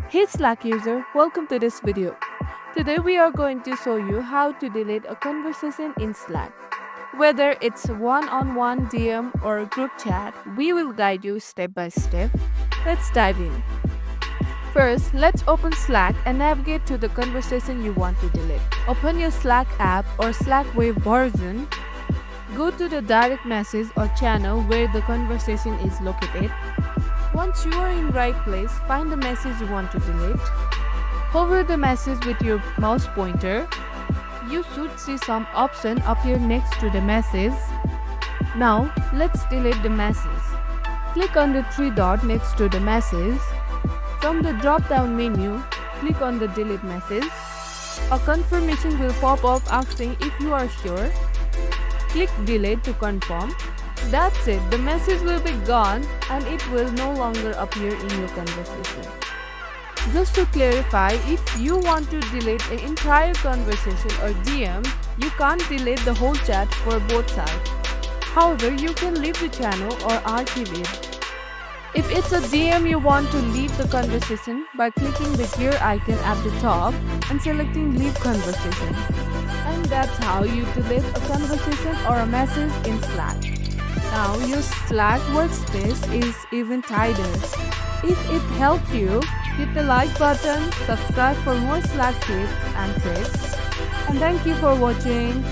Hey Slack user, welcome to this video. Today we are going to show you how to delete a conversation in Slack. Whether it's one-on-one DM or group chat, we will guide you step by step. Let's dive in. First, let's open Slack and navigate to the conversation you want to delete. Open your Slack app or Slack web version. Go to the direct message or channel where the conversation is located. Once you are in right place, find the message you want to delete. Hover the message with your mouse pointer. You should see some option appear next to the message. Now, let's delete the message. Click on the three dot next to the message. From the drop-down menu, click on the delete message. A confirmation will pop up asking if you are sure. Click delete to confirm. That's it, the message will be gone and it will no longer appear in your conversation. Just to clarify, if you want to delete an entire conversation or DM, you can't delete the whole chat for both sides. However, you can leave the channel or archive it. If it's a DM, you want to leave the conversation by clicking the gear icon at the top and selecting leave conversation. And that's how you delete a conversation or a message in Slack. Now your Slack workspace is even tidier. If it helped you, hit the like button, subscribe for more Slack tips and tricks, and thank you for watching.